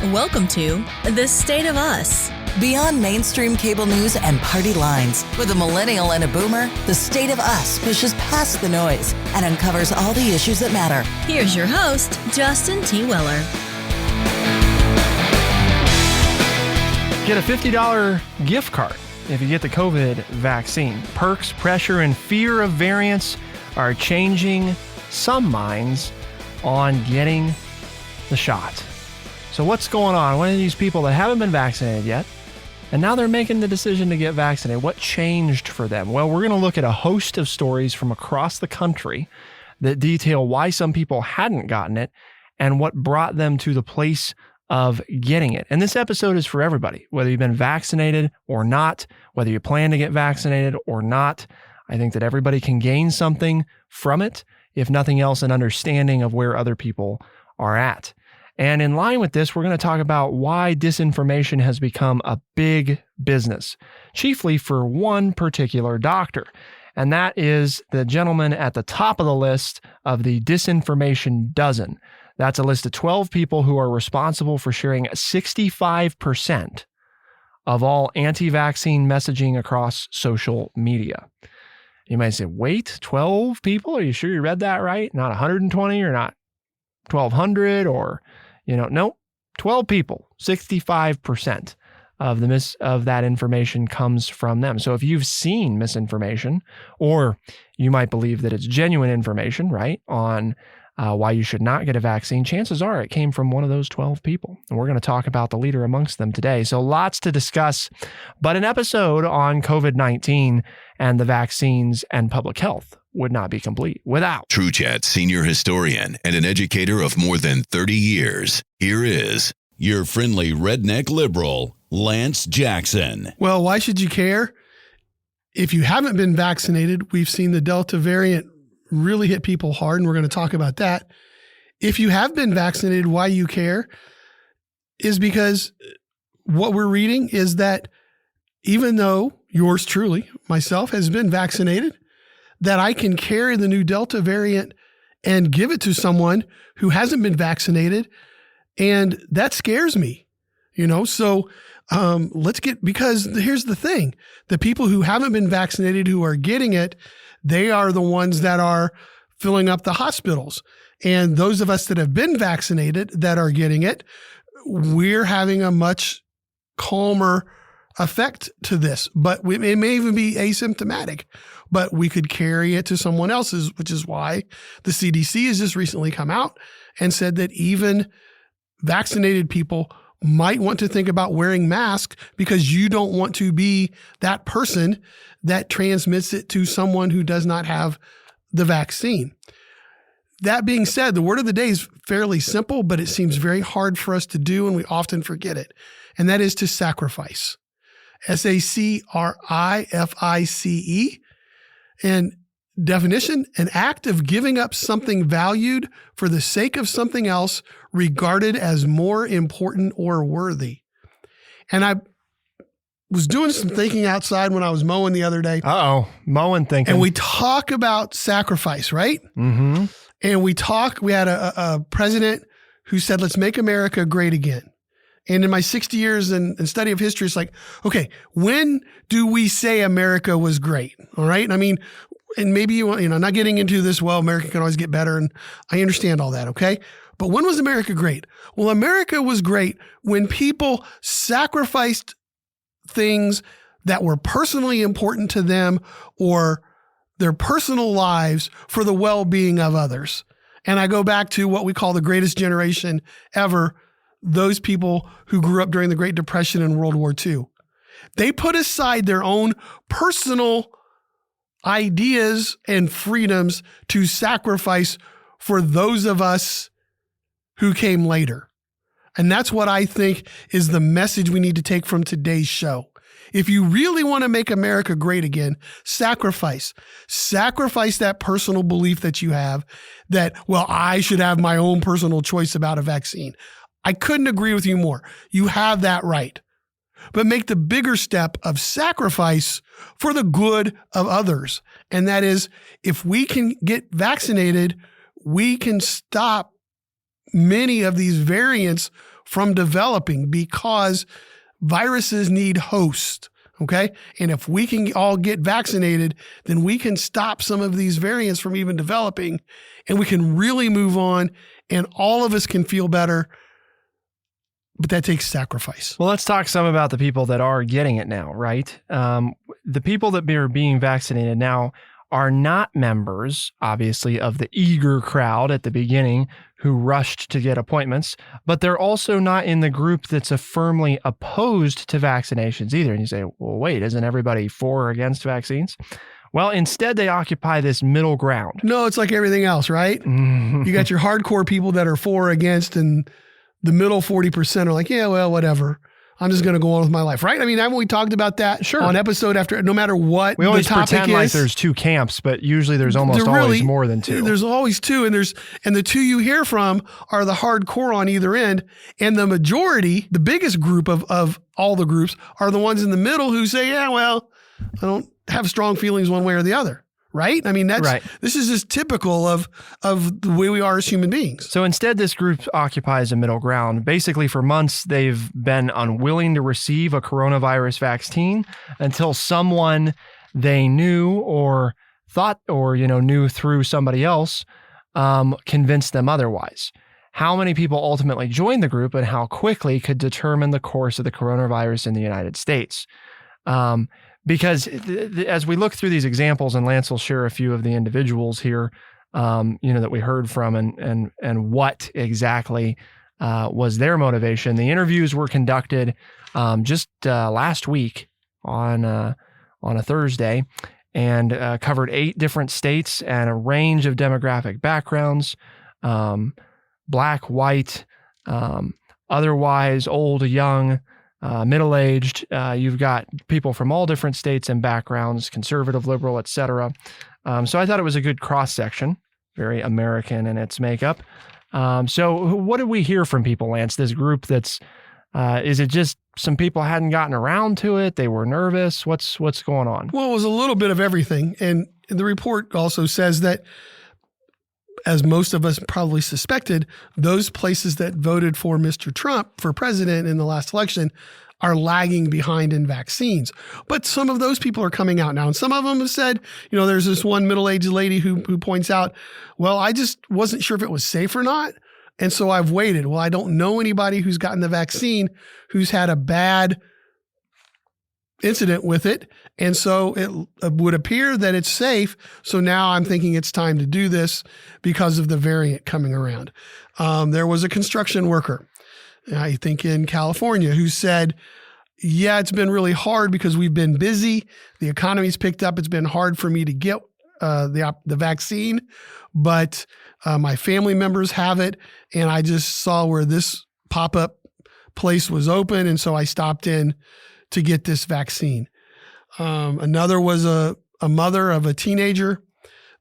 Welcome to The State of Us. Beyond mainstream cable news and party lines, with a millennial and a boomer, The State of Us pushes past the noise and uncovers all the issues that matter. Here's your host, Justin T. Weller. Get a $50 gift card if you get the COVID vaccine. Perks, pressure, and fear of variants are changing some minds on getting the shot. So what's going on? What are these people that haven't been vaccinated yet, and now they're making the decision to get vaccinated? What changed for them? Well, we're going to look at a host of stories from across the country that detail why some people hadn't gotten it and what brought them to the place of getting it. And this episode is for everybody, whether you've been vaccinated or not, whether you plan to get vaccinated or not. I think that everybody can gain something from it, if nothing else, an understanding of where other people are at. And in line with this, we're going to talk about why disinformation has become a big business, chiefly for one particular doctor. And that is the gentleman at the top of the list of the disinformation dozen. That's a list of 12 people who are responsible for sharing 65% of all anti-vaccine messaging across social media. You might say, wait, 12 people? Are you sure you read that right? Not 120 or not 1,200 or... no, 12 people, 65% of that information comes from them. So if you've seen misinformation, or you might believe that it's genuine information, right, on why you should not get a vaccine, chances are it came from one of those 12 people. And we're going to talk about the leader amongst them today. So lots to discuss, but an episode on COVID-19 and the vaccines and public health would not be complete without TrueChat senior historian and an educator of more than 30 years. Here is your friendly redneck liberal, Lance Jackson. Well, why should you care? If you haven't been vaccinated, we've seen the Delta variant really hit people hard, and we're going to talk about that. If you have been vaccinated, why you care is because what we're reading is that even though yours truly, myself, has been vaccinated, that I can carry the new Delta variant and give it to someone who hasn't been vaccinated. And that scares me, So because here's the thing, the people who haven't been vaccinated who are getting it, they are the ones that are filling up the hospitals. And those of us that have been vaccinated that are getting it, we're having a much calmer effect to this, but it may even be asymptomatic, but we could carry it to someone else's, which is why the CDC has just recently come out and said that even vaccinated people might want to think about wearing masks because you don't want to be that person that transmits it to someone who does not have the vaccine. That being said, the word of the day is fairly simple, but it seems very hard for us to do, and we often forget it. And that is to sacrifice. sacrifice. And definition, an act of giving up something valued for the sake of something else regarded as more important or worthy. And I was doing some thinking outside when I was mowing the other day. Mowing thinking. And we talk about sacrifice, right? Mm-hmm. And we had a president who said, let's make America great again. And in my 60 years in study of history, it's like, okay, when do we say America was great? All right. I mean, and maybe not getting into this, well, America can always get better. And I understand all that. Okay. But when was America great? Well, America was great when people sacrificed things that were personally important to them or their personal lives for the well-being of others. And I go back to what we call the greatest generation ever, those people who grew up during the Great Depression and World War II. They put aside their own personal ideas and freedoms to sacrifice for those of us who came later. And that's what I think is the message we need to take from today's show. If you really want to make America great again, sacrifice. Sacrifice that personal belief that you have that, well, I should have my own personal choice about a vaccine. I couldn't agree with you more. You have that right. But make the bigger step of sacrifice for the good of others. And that is, if we can get vaccinated, we can stop many of these variants from developing because viruses need hosts. Okay. And if we can all get vaccinated, then we can stop some of these variants from even developing, and we can really move on, and all of us can feel better. But that takes sacrifice. Well, let's talk some about the people that are getting it now, right? The people that are being vaccinated now are not members, obviously, of the eager crowd at the beginning who rushed to get appointments, but they're also not in the group that's firmly opposed to vaccinations either. And you say, well, wait, isn't everybody for or against vaccines? Well, instead, they occupy this middle ground. No, it's like everything else, right? You got your hardcore people that are for or against, and the middle 40% are like, yeah, well, whatever. I'm just going to go on with my life, right? I mean, haven't we talked about that on episode after, no matter what we always the topic pretend is? like there's two camps, but usually there's almost always more than two. There's always two, and the two you hear from are the hardcore on either end, and the majority, the biggest group of all the groups, are the ones in the middle who say, yeah, well, I don't have strong feelings one way or the other. Right? I mean, this is just typical of the way we are as human beings. So instead, this group occupies a middle ground. Basically, for months, they've been unwilling to receive a coronavirus vaccine until someone they knew or thought or, knew through somebody else convinced them otherwise. How many people ultimately joined the group and how quickly could determine the course of the coronavirus in the United States. Because as we look through these examples, and Lance will share a few of the individuals here, that we heard from and what exactly was their motivation. The interviews were conducted just last week on a Thursday, and covered 8 different states and a range of demographic backgrounds, black, white, otherwise, old, young, middle-aged. You've got people from all different states and backgrounds, conservative, liberal, etc. So I thought it was a good cross-section, very American in its makeup. So what did we hear from people, Lance? This group that's, is it just some people hadn't gotten around to it? They were nervous? What's going on? Well, it was a little bit of everything. And the report also says that, as most of us probably suspected, those places that voted for Mr. Trump for president in the last election are lagging behind in vaccines. But some of those people are coming out now. And some of them have said, there's this one middle-aged lady who points out, well, I just wasn't sure if it was safe or not. And so I've waited. Well, I don't know anybody who's gotten the vaccine who's had a bad incident with it. And so it would appear that it's safe. So now I'm thinking it's time to do this because of the variant coming around. There was a construction worker, I think in California, who said, yeah, it's been really hard because we've been busy. The economy's picked up. It's been hard for me to get the vaccine, but my family members have it. And I just saw where this pop-up place was open. And so I stopped in to get this vaccine. Another was a mother of a teenager.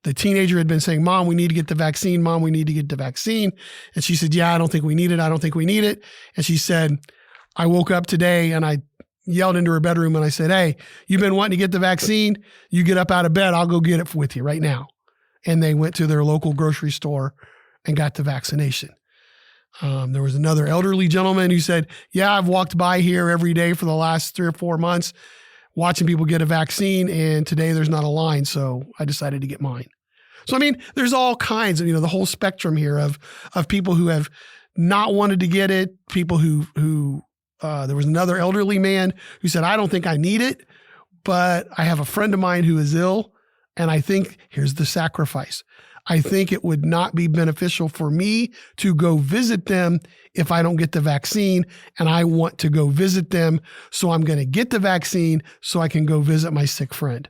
The teenager had been saying, Mom, we need to get the vaccine. Mom, we need to get the vaccine. And she said, yeah, I don't think we need it. I don't think we need it. And she said, I woke up today and I yelled into her bedroom and I said, hey, you've been wanting to get the vaccine. You get up out of bed. I'll go get it with you right now. And they went to their local grocery store and got the vaccination. There was another elderly gentleman who said, yeah, I've walked by here every day for the last 3 or 4 months watching people get a vaccine, and today there's not a line, so I decided to get mine. So, I mean, there's all kinds of, the whole spectrum here of people who have not wanted to get it, people who there was another elderly man who said, I don't think I need it, but I have a friend of mine who is ill, and I think here's the sacrifice. I think it would not be beneficial for me to go visit them if I don't get the vaccine, and I want to go visit them. So I'm going to get the vaccine so I can go visit my sick friend.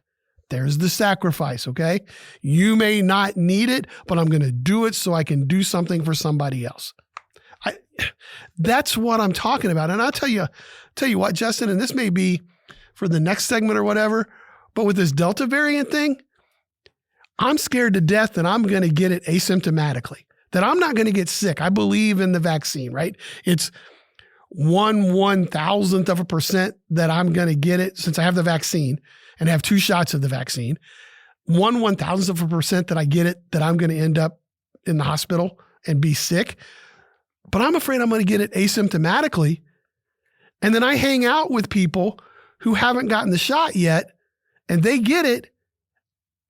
There's the sacrifice. Okay. You may not need it, but I'm going to do it so I can do something for somebody else. That's what I'm talking about. And I'll tell you what, Justin, and this may be for the next segment or whatever, but with this Delta variant thing, I'm scared to death that I'm going to get it asymptomatically, that I'm not going to get sick. I believe in the vaccine, right? It's 1/1000% that I'm going to get it since I have the vaccine and have 2 shots of the vaccine. 1/1000% that I get it, that I'm going to end up in the hospital and be sick. but I'm afraid I'm going to get it asymptomatically. And then I hang out with people who haven't gotten the shot yet and they get it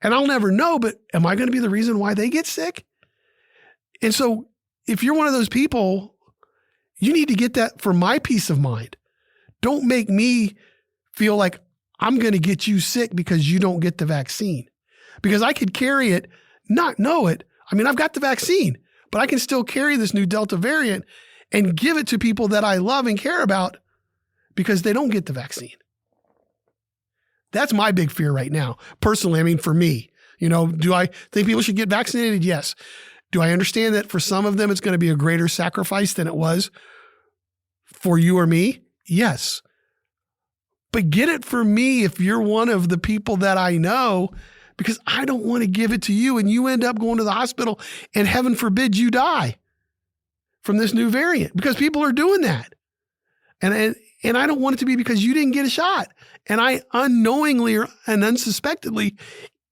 and I'll never know, but am I going to be the reason why they get sick? And so if you're one of those people, you need to get that for my peace of mind. Don't make me feel like I'm going to get you sick because you don't get the vaccine. Because I could carry it, not know it. I mean, I've got the vaccine, but I can still carry this new Delta variant and give it to people that I love and care about because they don't get the vaccine. That's my big fear right now. Personally, I mean, for me, do I think people should get vaccinated? Yes. Do I understand that for some of them, it's going to be a greater sacrifice than it was for you or me? Yes. But get it for me if you're one of the people that I know, because I don't want to give it to you and you end up going to the hospital and heaven forbid you die from this new variant, because people are doing that. And I don't want it to be because you didn't get a shot and I unknowingly and unsuspectedly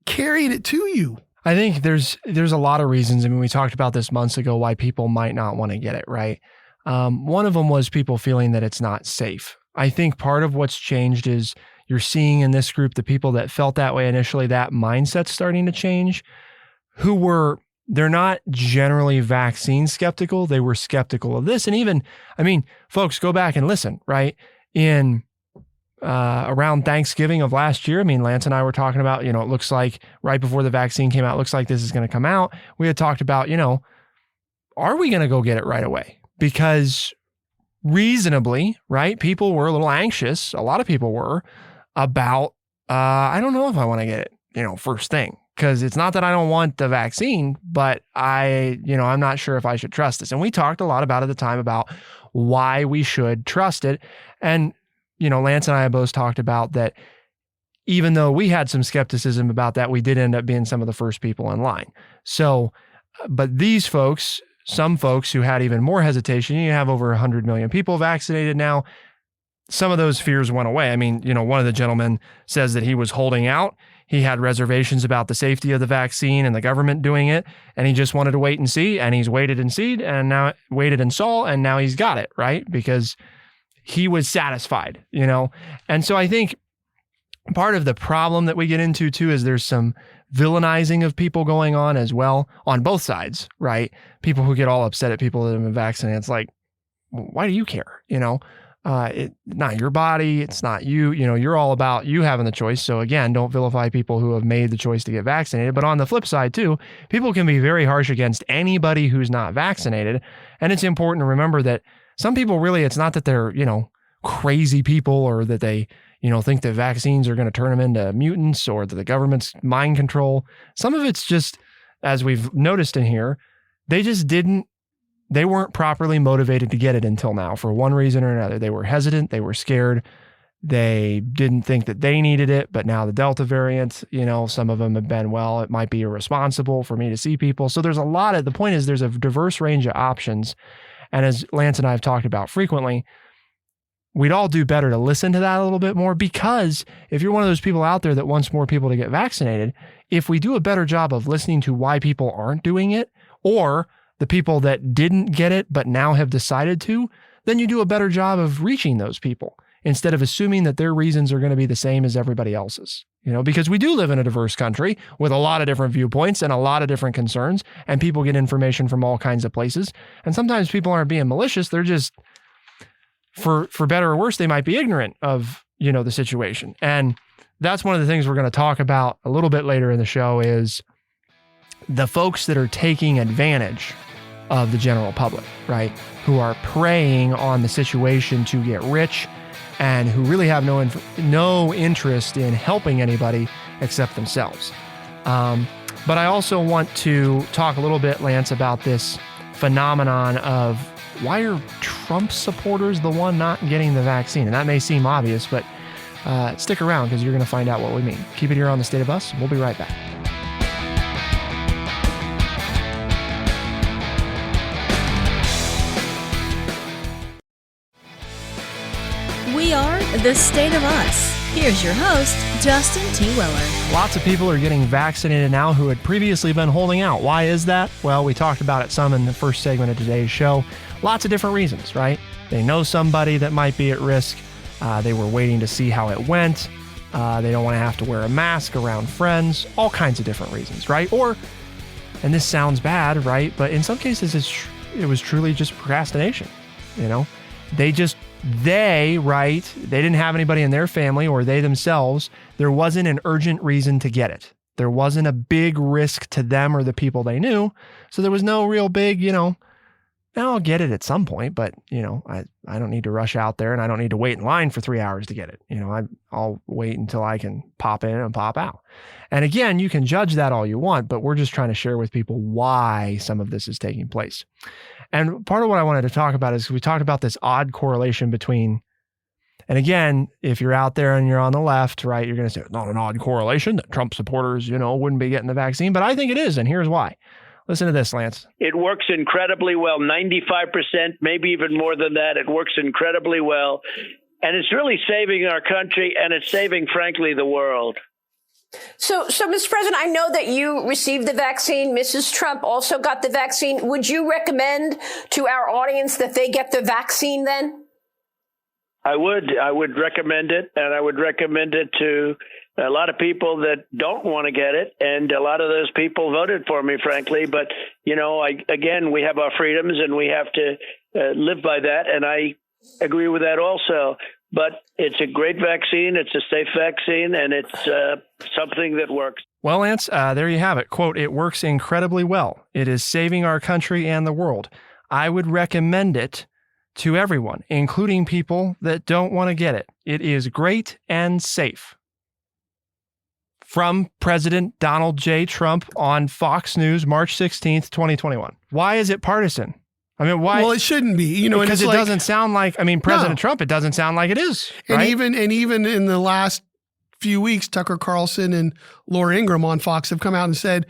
carried it to you. I think there's a lot of reasons. I mean, we talked about this months ago, why people might not want to get it, right? One of them was people feeling that it's not safe. I think part of what's changed is you're seeing in this group, the people that felt that way initially, that mindset's starting to change, they're not generally vaccine skeptical. They were skeptical of this. And even, I mean, folks, go back and listen, right? In around Thanksgiving of last year, I mean, Lance and I were talking about, it looks like right before the vaccine came out, it looks like this is going to come out. We had talked about, are we going to go get it right away? Because reasonably, right, people were a little anxious. A lot of people were about, I don't know if I want to get it, first thing. Because it's not that I don't want the vaccine, but I'm not sure if I should trust this. And we talked a lot about at the time about why we should trust it. And, Lance and I both talked about that even though we had some skepticism about that, we did end up being some of the first people in line. So, but these folks, some folks who had even more hesitation, you have over 100 million people vaccinated now. Some of those fears went away. I mean, one of the gentlemen says that he was holding out. He had reservations about the safety of the vaccine and the government doing it, and he just wanted to wait and see, and he's waited and seen, and now waited and saw, and now he's got it, right? Because he was satisfied, And so I think part of the problem that we get into too is there's some villainizing of people going on as well on both sides, right? People who get all upset at people that have been vaccinated. It's like, why do you care? It's not your body. It's not you. You're all about you having the choice. So again, don't vilify people who have made the choice to get vaccinated. But on the flip side too, people can be very harsh against anybody who's not vaccinated. And it's important to remember that some people really, it's not that they're, crazy people or that they, think that vaccines are going to turn them into mutants or that the government's mind control. Some of it's just, as we've noticed in here, they weren't properly motivated to get it until now for one reason or another. They were hesitant. They were scared. They didn't think that they needed it. But now the Delta variant, some of them have been, well, it might be irresponsible for me to see people. So the point is there's a diverse range of options. And as Lance and I have talked about frequently, we'd all do better to listen to that a little bit more, because if you're one of those people out there that wants more people to get vaccinated, if we do a better job of listening to why people aren't doing it, or the people that didn't get it but now have decided to, then you do a better job of reaching those people instead of assuming that their reasons are going to be the same as everybody else's. Because we do live in a diverse country with a lot of different viewpoints and a lot of different concerns, and people get information from all kinds of places. And sometimes people aren't being malicious. They're just, for better or worse, they might be ignorant of, the situation. And that's one of the things we're going to talk about a little bit later in the show is the folks that are taking advantage of the general public, right? Who are preying on the situation to get rich and who really have no interest in helping anybody except themselves. But I also want to talk a little bit, Lance, about this phenomenon of why are Trump supporters the one not getting the vaccine? And that may seem obvious, but stick around because you're going to find out what we mean. Keep it here on The State of Us. We'll be right back. We are The State of Us. Here's your host, Justin T. Weller. Lots of people are getting vaccinated now who had previously been holding out. Why is that? Well, we talked about it some in the first segment of today's show. Lots of different reasons, right? They know somebody that might be at risk. They were waiting to see how it went. They don't want to have to wear a mask around friends. All kinds of different reasons, right? Or, and this sounds bad, right? But in some cases, it was truly just procrastination. They didn't have anybody in their family or they themselves. There wasn't an urgent reason to get it. There wasn't a big risk to them or the people they knew. So there was no real big, now I'll get it at some point, but I don't need to rush out there and I don't need to wait in line for 3 hours to get it. I'll wait until I can pop in and pop out. And again, you can judge that all you want, but we're just trying to share with people why some of this is taking place. And part of what I wanted to talk about is we talked about this odd correlation between, and again, if you're out there and you're on the left, right, you're going to say it's not an odd correlation that Trump supporters, wouldn't be getting the vaccine, but I think it is. And here's why. Listen to this, Lance. It works incredibly well, 95%, maybe even more than that. It works incredibly well. And it's really saving our country and it's saving, frankly, the world. So, Mr. President, I know that you received the vaccine. Mrs. Trump also got the vaccine. Would you recommend to our audience that they get the vaccine then? I would recommend it, and I would recommend it to a lot of people that don't want to get it, and a lot of those people voted for me, frankly. But, again, we have our freedoms, and we have to live by that, and I agree with that also. But it's a great vaccine, it's a safe vaccine, and it's something that works. Well, Lance, there you have it. Quote, "It works incredibly well. It is saving our country and the world. I would recommend it to everyone, including people that don't want to get it. It is great and safe." From President Donald J. Trump on Fox News, March 16th, 2021. Why is it partisan? I mean, why? Well, it shouldn't be, because it doesn't sound like, President Trump, it doesn't sound like it is. Right? And even in the last few weeks, Tucker Carlson and Laura Ingraham on Fox have come out and said,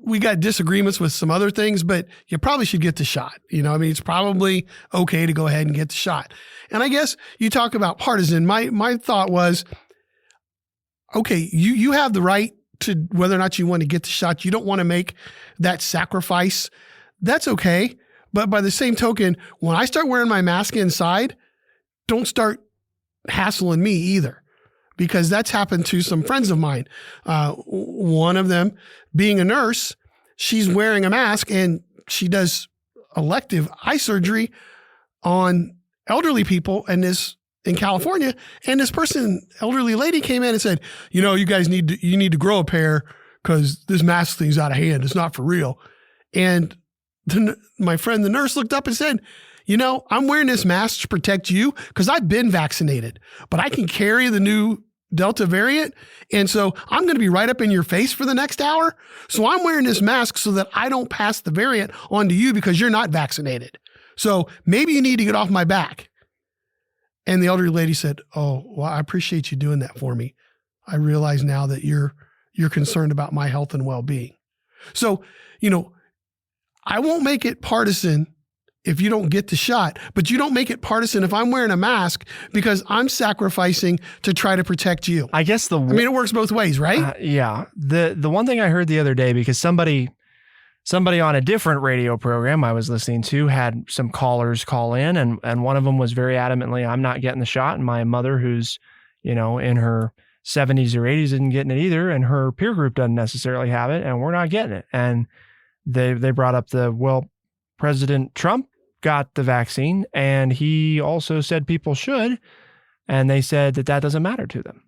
we got disagreements with some other things, but you probably should get the shot. It's probably okay to go ahead and get the shot. And I guess you talk about partisan. My thought was, okay, you have the right to whether or not you want to get the shot. You don't want to make that sacrifice. That's okay. But by the same token, when I start wearing my mask inside, don't start hassling me either, because that's happened to some friends of mine. One of them being a nurse, she's wearing a mask and she does elective eye surgery on elderly people in California. And this elderly lady came in and said, you guys need to grow a pair because this mask thing's out of hand. It's not for real. And my friend, the nurse, looked up and said, I'm wearing this mask to protect you because I've been vaccinated, but I can carry the new Delta variant. And so I'm going to be right up in your face for the next hour. So I'm wearing this mask so that I don't pass the variant on to you because you're not vaccinated. So maybe you need to get off my back. And the elderly lady said, "Oh, well, I appreciate you doing that for me. I realize now that you're concerned about my health and well-being." So, I won't make it partisan if you don't get the shot, but you don't make it partisan if I'm wearing a mask because I'm sacrificing to try to protect you. I guess it works both ways, right? Yeah. The one thing I heard the other day, because somebody on a different radio program I was listening to had some callers call in, and one of them was very adamantly, "I'm not getting the shot." And my mother, who's, in her 70s or 80s, isn't getting it either. And her peer group doesn't necessarily have it, and we're not getting it. And they brought up President Trump got the vaccine and he also said people should. And they said that doesn't matter to them.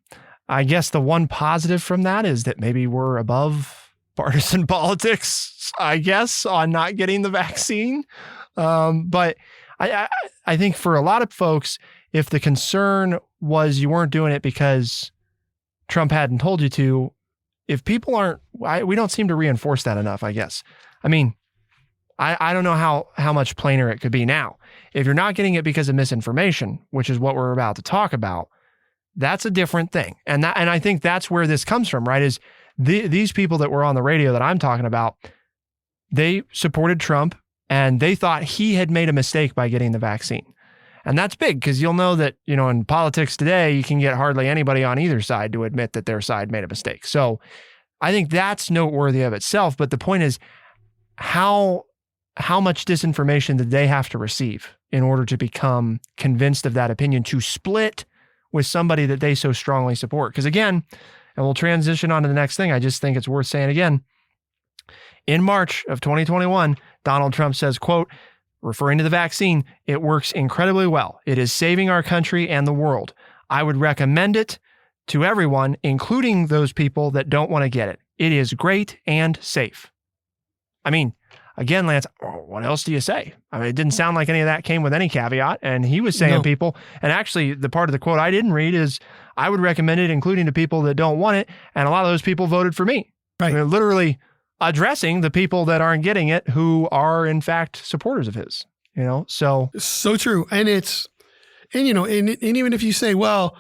I guess the one positive from that is that maybe we're above partisan politics, I guess, on not getting the vaccine. But I think for a lot of folks, if the concern was you weren't doing it because Trump hadn't told you to, if people aren't, we don't seem to reinforce that enough, I guess. I don't know how much plainer it could be now. If you're not getting it because of misinformation, which is what we're about to talk about, that's a different thing. And I think that's where this comes from, right? Is these people that were on the radio that I'm talking about, they supported Trump and they thought he had made a mistake by getting the vaccine. And that's big because you'll know that, in politics today, you can get hardly anybody on either side to admit that their side made a mistake. So I think that's noteworthy of itself. But the point is, how how much disinformation did they have to receive in order to become convinced of that opinion, to split with somebody that they so strongly support? Because again, and we'll transition on to the next thing, I just think it's worth saying again, in March of 2021, Donald Trump says, quote, referring to the vaccine, "It works incredibly well. It is saving our country and the world. I would recommend it to everyone, including those people that don't want to get it. It is great and safe." I mean, again, Lance, what else do you say? I mean, it didn't sound like any of that came with any caveat. And he was saying people, and actually the part of the quote I didn't read is, "I would recommend it, including to people that don't want it." And a lot of those people voted for me. Right. I mean, literally addressing the people that aren't getting it, who are in fact supporters of his, so. So true. And even if you say, well,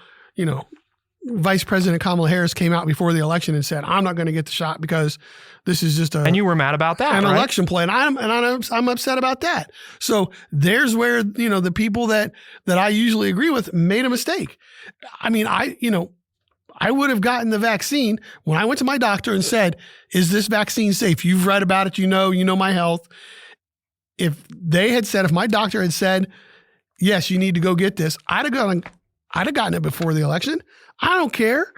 Vice President Kamala Harris came out before the election and said, "I'm not going to get the shot because this is just and you were mad about that, an right? election play." And I'm upset about that. So there's where, the people that I usually agree with made a mistake. I mean, I would have gotten the vaccine when I went to my doctor and said, "Is this vaccine safe? You've read about it. You know my health." If my doctor had said, "Yes, you need to go get this," I'd have gotten it before the election. I don't care.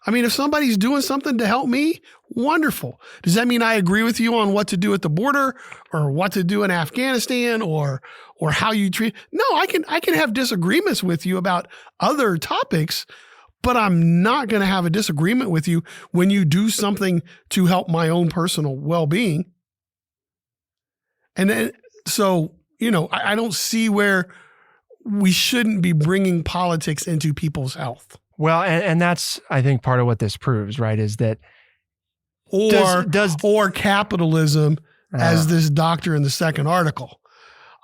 I mean, if somebody's doing something to help me, wonderful. Does that mean I agree with you on what to do at the border or what to do in Afghanistan or how you treat? No, I can have disagreements with you about other topics, but I'm not going to have a disagreement with you when you do something to help my own personal well-being. And then, so, I don't see where we shouldn't be bringing politics into people's health. Well, and that's, I think, part of what this proves, right, is that or capitalism, as this doctor in the second article.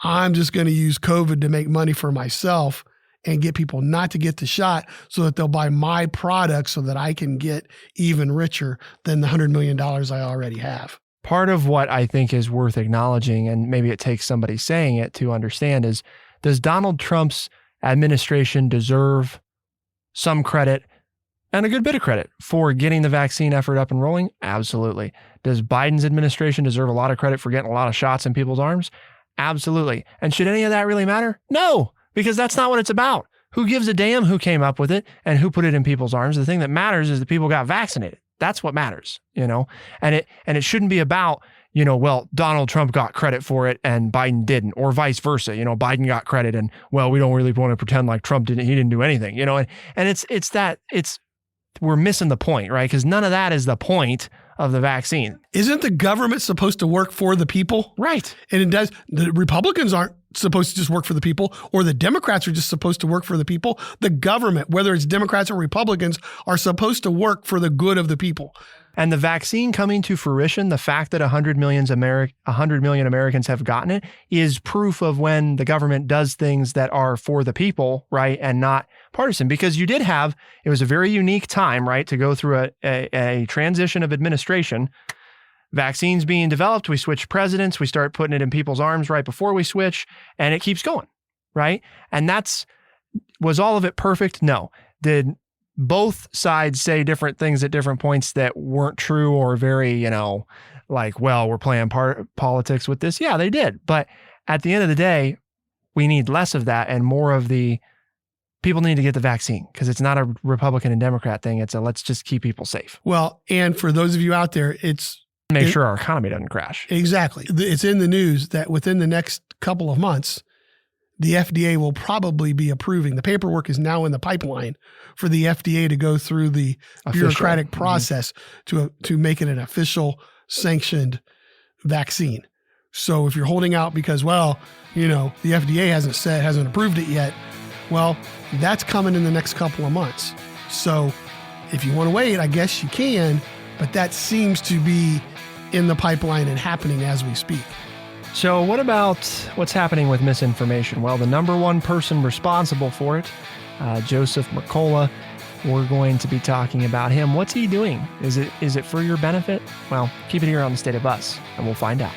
I'm just going to use COVID to make money for myself and get people not to get the shot so that they'll buy my product so that I can get even richer than the $100 million I already have. Part of what I think is worth acknowledging, and maybe it takes somebody saying it to understand, is, does Donald Trump's administration deserve some credit, and a good bit of credit, for getting the vaccine effort up and rolling? Absolutely. Does Biden's administration deserve a lot of credit for getting a lot of shots in people's arms? Absolutely. And should any of that really matter? No, because that's not what it's about. Who gives a damn who came up with it and who put it in people's arms? The thing that matters is that people got vaccinated. That's what matters, and it shouldn't be about, well, Donald Trump got credit for it and Biden didn't, or vice versa. Biden got credit and, well, we don't really want to pretend like Trump he didn't do anything, and we're missing the point, right? Because none of that is the point of the vaccine. Isn't the government supposed to work for the people? Right. And it does. The Republicans aren't supposed to just work for the people, or the Democrats are just supposed to work for the people. The government, whether it's Democrats or Republicans, are supposed to work for the good of the people. And the vaccine coming to fruition, the fact that 100 million Americans have gotten it, is proof of when the government does things that are for the people, right, and not partisan. Because it was a very unique time, right, to go through a transition of administration. Vaccines being developed, we switch presidents, we start putting it in people's arms right before we switch, and it keeps going, right? And was all of it perfect? No. Did both sides say different things at different points that weren't true, or very, we're playing politics with this? Yeah, they did. But at the end of the day, we need less of that and more of the people need to get the vaccine, because it's not a Republican and Democrat thing. It's let's just keep people safe. Well, and for those of you out there, make sure our economy doesn't crash. Exactly. It's in the news that within the next couple of months, the FDA will probably be approving. The paperwork is now in the pipeline for the FDA to go through the bureaucratic process to make it an official sanctioned vaccine. So if you're holding out because, the FDA hasn't approved it yet, well, that's coming in the next couple of months. So if you want to wait, I guess you can, but that seems to be in the pipeline and happening as we speak. So what about what's happening with misinformation? Well, the number one person responsible for it, Joseph Mercola, we're going to be talking about him. What's he doing? Is it for your benefit? Well, keep it here on The State of Us, and we'll find out.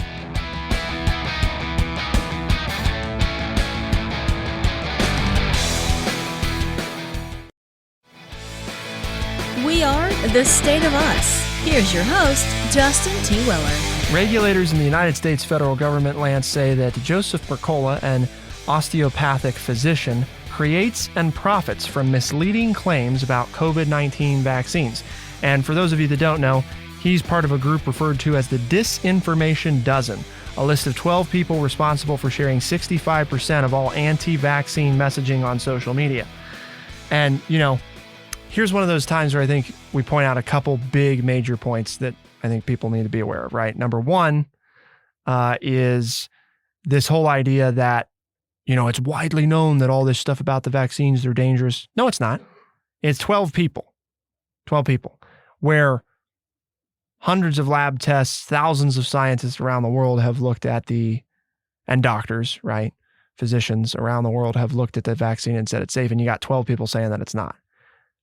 We are The State of Us. Here's your host, Justin T. Weller. Regulators in the United States federal government, Lance, say that Joseph Mercola, an osteopathic physician, creates and profits from misleading claims about COVID-19 vaccines. And for those of you that don't know, he's part of a group referred to as the Disinformation Dozen, a list of 12 people responsible for sharing 65% of all anti-vaccine messaging on social media. And, here's one of those times where I think we point out a couple big major points that I think people need to be aware of, right? Number one is this whole idea that, it's widely known that all this stuff about the vaccines, they're dangerous. No, it's not. It's 12 people, where hundreds of lab tests, thousands of scientists around the world have looked at and doctors, right? Physicians around the world have looked at the vaccine and said it's safe, and you got 12 people saying that it's not.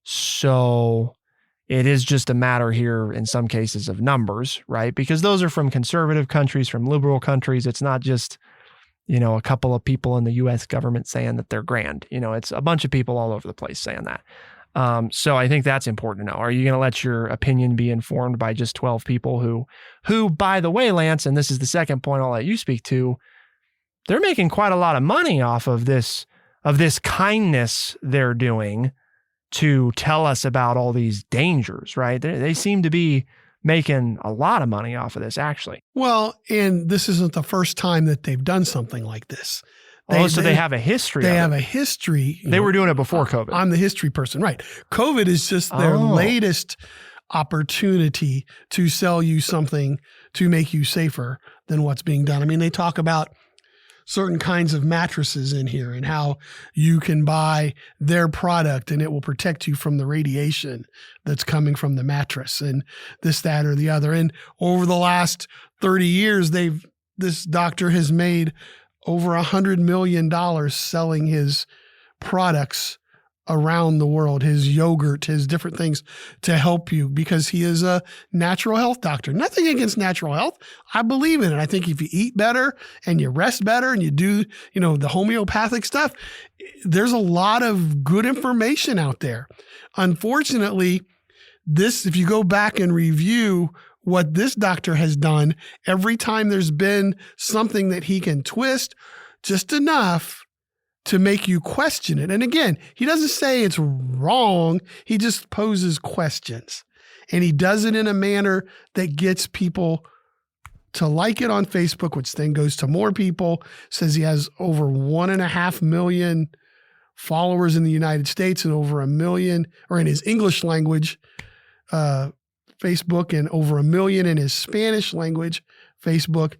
So it is just a matter here in some cases of numbers, right? Because those are from conservative countries, from liberal countries. It's not just, a couple of people in the U.S. government saying that they're grand. It's a bunch of people all over the place saying that. So I think that's important to know. Are you going to let your opinion be informed by just 12 people who, by the way, Lance, and this is the second point I'll let you speak to, they're making quite a lot of money off of this kindness they're doing to tell us about all these dangers, right? They seem to be making a lot of money off of this, actually. Well, and this isn't the first time that they've done something like this. They have a history. They have a history. They were doing it before COVID. I'm the history person, right? COVID is just their latest opportunity to sell you something to make you safer than what's being done. I mean, they talk about certain kinds of mattresses in here and how you can buy their product and it will protect you from the radiation that's coming from the mattress and this, that, or the other. And over the last 30 years, this doctor has made over $100 million selling his products around the world, his yogurt, his different things to help you, because he is a natural health doctor. Nothing against natural health. I believe in it. I think if you eat better and you rest better and you do, the homeopathic stuff, there's a lot of good information out there. Unfortunately, if you go back and review what this doctor has done, every time there's been something that he can twist just enough to make you question it. And again, he doesn't say it's wrong. He just poses questions. And he does it in a manner that gets people to like it on Facebook, which then goes to more people. Says he has over 1.5 million followers in the United States and over 1 million, or in his English language Facebook, and over 1 million in his Spanish language Facebook.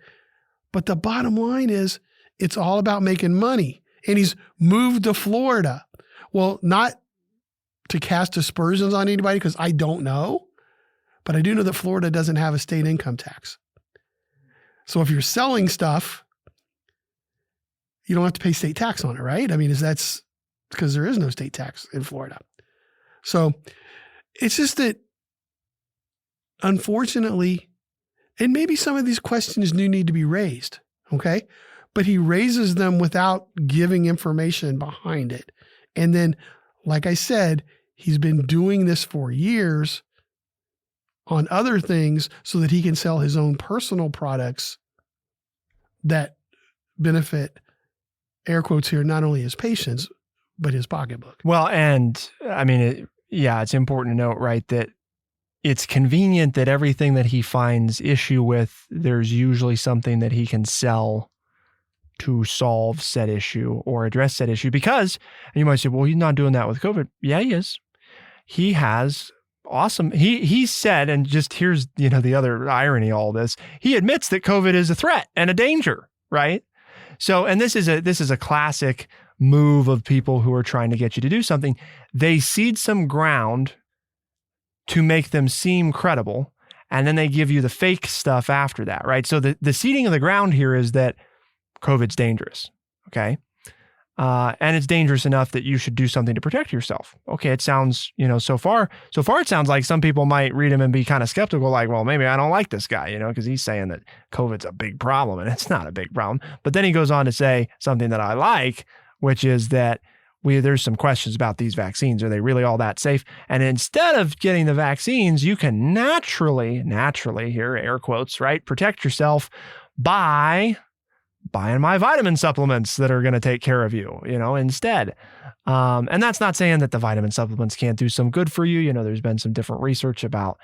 But the bottom line is it's all about making money. And he's moved to Florida. Well, not to cast aspersions on anybody, because I don't know, but I do know that Florida doesn't have a state income tax. So if you're selling stuff, you don't have to pay state tax on it, right? I mean, that's because there is no state tax in Florida. So it's just that, unfortunately, and maybe some of these questions do need to be raised, okay? But he raises them without giving information behind it. And then, like I said, he's been doing this for years on other things so that he can sell his own personal products that benefit, air quotes here, not only his patients, but his pocketbook. Well, and I mean, it's important to note, right, that it's convenient that everything that he finds issue with, there's usually something that he can sell to solve said issue or address said issue. Because, and you might say, well, he's not doing that with COVID. Yeah, he is. He has awesome. He said, and just here's, the other irony, all this, he admits that COVID is a threat and a danger, right? So, and this is a classic move of people who are trying to get you to do something. They seed some ground to make them seem credible, and then they give you the fake stuff after that, right? So the seeding of the ground here is that COVID's dangerous, okay? And it's dangerous enough that you should do something to protect yourself. Okay, it sounds, so far it sounds like some people might read him and be kind of skeptical, like, well, maybe I don't like this guy, because he's saying that COVID's a big problem, and it's not a big problem. But then he goes on to say something that I like, which is that there's some questions about these vaccines. Are they really all that safe? And instead of getting the vaccines, you can naturally, here, air quotes, right, protect yourself by buying my vitamin supplements that are going to take care of you, instead. And that's not saying that the vitamin supplements can't do some good for you. There's been some different research about,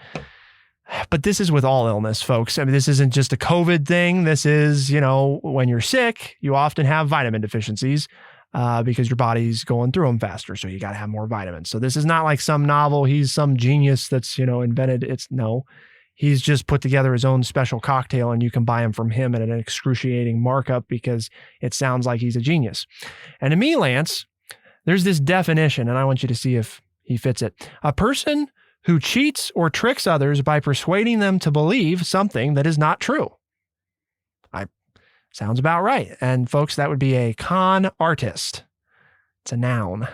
but this is with all illness, folks. I mean, this isn't just a COVID thing. This is, when you're sick, you often have vitamin deficiencies. Because your body's going through them faster. So you got to have more vitamins. So this is not like some novel. He's some genius that's, invented. He's just put together his own special cocktail, and you can buy him from him at an excruciating markup because it sounds like he's a genius. And to me, Lance, there's this definition, and I want you to see if he fits it. A person who cheats or tricks others by persuading them to believe something that is not true. Sounds about right. And folks, that would be a con artist. It's a noun.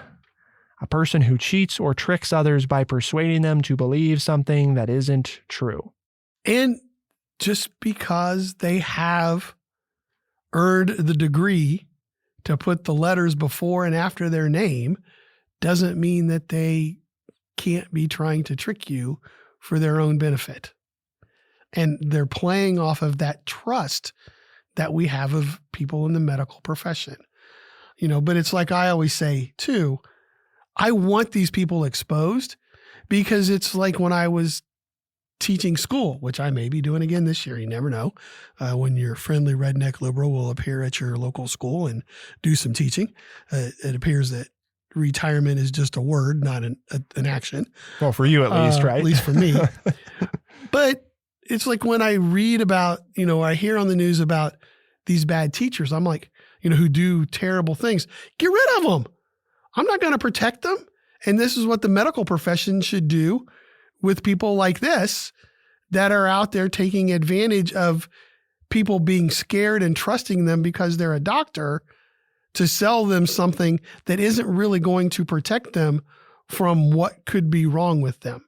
A person who cheats or tricks others by persuading them to believe something that isn't true. And just because they have earned the degree to put the letters before and after their name doesn't mean that they can't be trying to trick you for their own benefit. And they're playing off of that trust that we have of people in the medical profession, but it's like I always say too, I want these people exposed because it's like when I was teaching school, which I may be doing again this year. You never know when your friendly redneck liberal will appear at your local school and do some teaching. It appears that retirement is just a word, not an action. Well, for you at least, right? At least for me. But it's like when I read about, I hear on the news about these bad teachers, I'm like, who do terrible things. Get rid of them. I'm not going to protect them. And this is what the medical profession should do with people like this that are out there taking advantage of people being scared and trusting them because they're a doctor to sell them something that isn't really going to protect them from what could be wrong with them.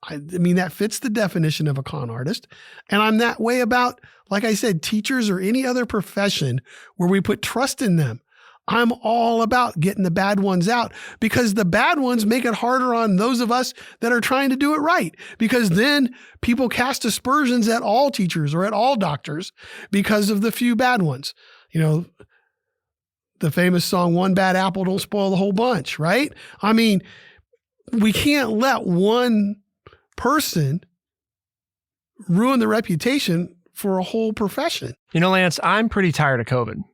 I mean, that fits the definition of a con artist. And I'm that way about, like I said, teachers or any other profession where we put trust in them. I'm all about getting the bad ones out because the bad ones make it harder on those of us that are trying to do it right. Because then people cast aspersions at all teachers or at all doctors because of the few bad ones. The famous song, "One Bad Apple Don't Spoil the Whole Bunch," right? I mean, we can't let one person ruin the reputation for a whole profession. Lance, I'm pretty tired of COVID.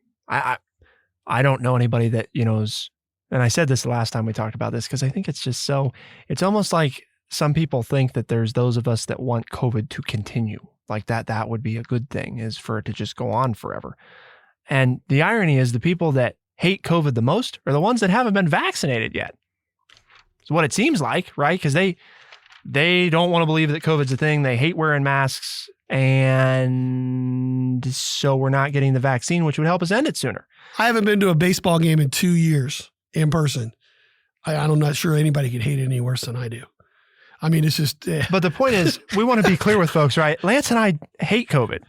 I don't know anybody that, knows, and I said this the last time we talked about this because I think it's just it's almost like some people think that there's those of us that want COVID to continue, like that would be a good thing, is for it to just go on forever. And the irony is the people that hate COVID the most are the ones that haven't been vaccinated yet. It's what it seems like, right? Because they don't want to believe that COVID's a thing. They hate wearing masks. And so we're not getting the vaccine, which would help us end it sooner. I haven't been to a baseball game in 2 years in person. I'm not sure anybody could hate it any worse than I do. I mean, it's just... But the point is, we want to be clear with folks, right? Lance and I hate COVID.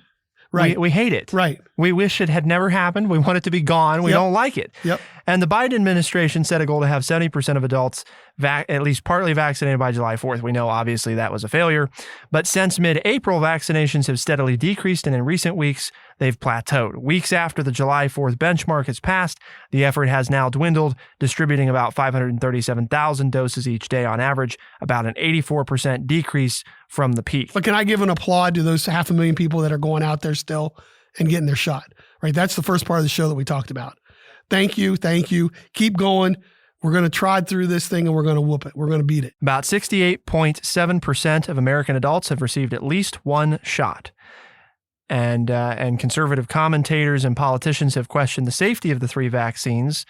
Right. We hate it. Right. We wish it had never happened. We want it to be gone. We don't like it. Yep. And the Biden administration set a goal to have 70% of adults at least partly vaccinated by July 4th. We know, obviously, that was a failure. But since mid-April, vaccinations have steadily decreased, and in recent weeks, they've plateaued. Weeks after the July 4th benchmark has passed, the effort has now dwindled, distributing about 537,000 doses each day on average, about an 84% decrease from the peak. But can I give an applaud to those 500,000 people that are going out there still and getting their shot, right? That's the first part of the show that we talked about. Thank you. Thank you. Keep going. We're going to trod through this thing and we're going to whoop it. We're going to beat it. About 68.7% of American adults have received at least one shot. And conservative commentators and politicians have questioned the safety of the three vaccines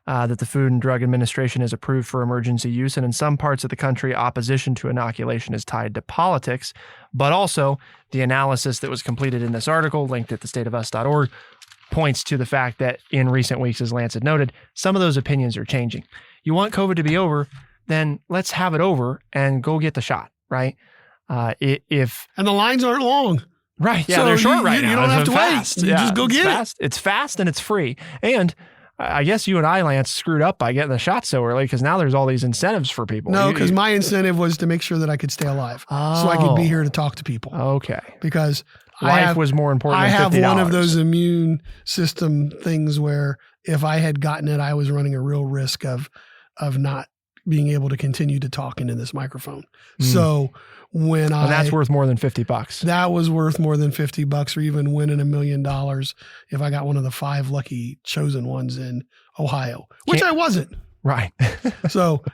that the Food and Drug Administration has approved for emergency use. And in some parts of the country, opposition to inoculation is tied to politics. But also, the analysis that was completed in this article, linked at thestateofus.org, points to the fact that in recent weeks, as Lance had noted, some of those opinions are changing. You want COVID to be over, then let's have it over and go get the shot, right? And the lines aren't long. Right. Yeah, so they're short right now. You don't have to fast. wait. You just go get it. It's fast and it's free. And I guess you and I, Lance, screwed up by getting the shot so early because now there's all these incentives for people. No, because my incentive was to make sure that I could stay alive so I could be here to talk to people. Okay. Because life was more important than $50. I have one of those immune system things where if I had gotten it, I was running a real risk of not being able to continue to talk into this microphone. So when that's worth more than $50. That was worth more than $50 or even winning $1 million if I got one of the 5 lucky chosen ones in Ohio, which I wasn't. Right. So,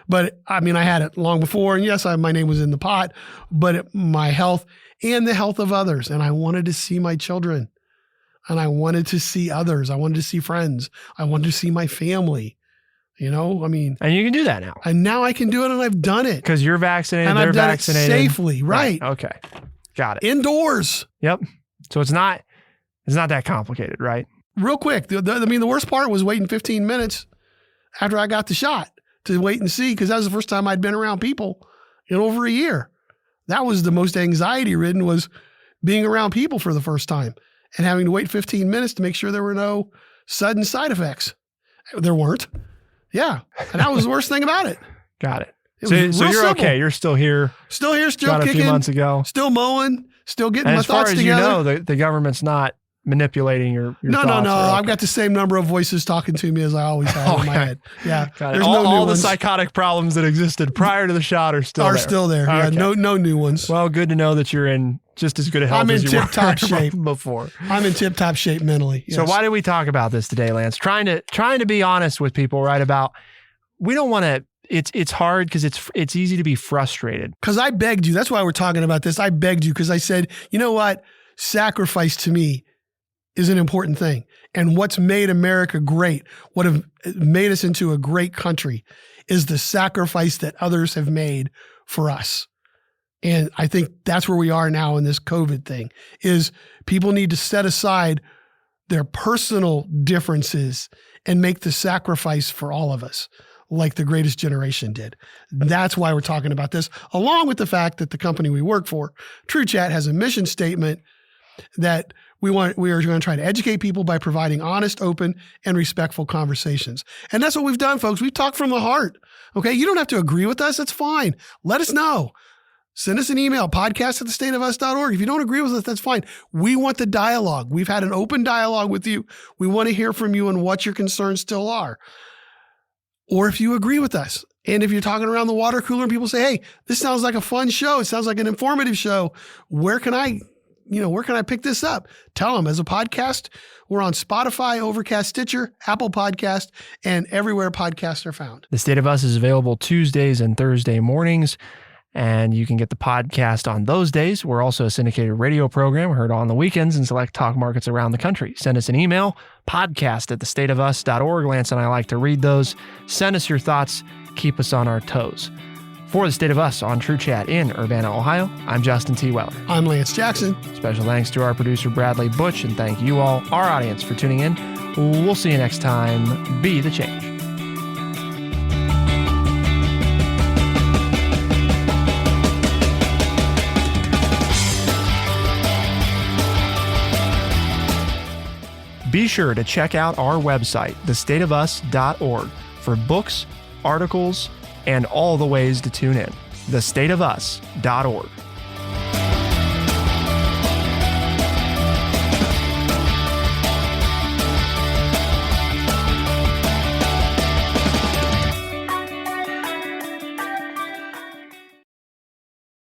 but I mean, I had it long before, and yes, my name was in the pot, but my health and the health of others. And I wanted to see my children, and I wanted to see others. I wanted to see friends. I wanted to see my family. I mean, and you can do that now. And now I can do it, and I've done it because you're vaccinated. And they're I've done vaccinated it safely, right? Okay, got it. Indoors. Yep. So it's not that complicated, right? Real quick, the worst part was waiting 15 minutes after I got the shot to wait and see, because that was the first time I'd been around people in over a year. That was the most anxiety-ridden, was being around people for the first time and having to wait 15 minutes to make sure there were no sudden side effects. There weren't. Yeah. And that was the worst thing about it. Got it. So you're simple. Okay. You're still here. Still here, still got kicking. A few months ago. Still mowing, still getting and my thoughts together. As far as you know, the government's not manipulating your No. thoughts. Okay. I've got the same number of voices talking to me as I always had in my head. Yeah. There's all the psychotic problems that existed prior to the shot are still there. Yeah. Okay. No new ones. Well, good to know that you're in just as good a health as you were tip-top shape before. I'm in tip-top shape mentally. Yes. So why did we talk about this today, Lance? Trying to be honest with people, right? About we don't want to. It's hard because it's easy to be frustrated. Because I begged you. That's why we're talking about this. I begged you because I said, you know what? Sacrifice to me is an important thing. And what's made America great, what have made us into a great country, is the sacrifice that others have made for us. And I think that's where we are now in this COVID thing, is people need to set aside their personal differences and make the sacrifice for all of us, like the greatest generation did. That's why we're talking about this, along with the fact that the company we work for, TrueChat, has a mission statement that we are going to try to educate people by providing honest, open, and respectful conversations. And that's what we've done, folks. We've talked from the heart. Okay. You don't have to agree with us. That's fine. Let us know. Send us an email, podcast@thestateofus.org. If you don't agree with us, that's fine. We want the dialogue. We've had an open dialogue with you. We want to hear from you and what your concerns still are. Or if you agree with us. And if you're talking around the water cooler and people say, hey, this sounds like a fun show. It sounds like an informative show. Where can I pick this up? Tell them. As a podcast, we're on Spotify, Overcast, Stitcher, Apple Podcast, and everywhere podcasts are found. The State of Us is available Tuesdays and Thursday mornings, and you can get the podcast on those days. We're also a syndicated radio program heard on the weekends in select talk markets around the country. Send us an email, podcast@thestateofus.org. Lance and I like to read those. Send us your thoughts. Keep us on our toes. For the State of Us on TrueChat in Urbana, Ohio, I'm Justin T. Weller. I'm Lance Jackson. Special thanks to our producer, Bradley Butch, and thank you all, our audience, for tuning in. We'll see you next time. Be the change. Be sure to check out our website, thestateofus.org, for books, articles, and all the ways to tune in. thestateofus.org.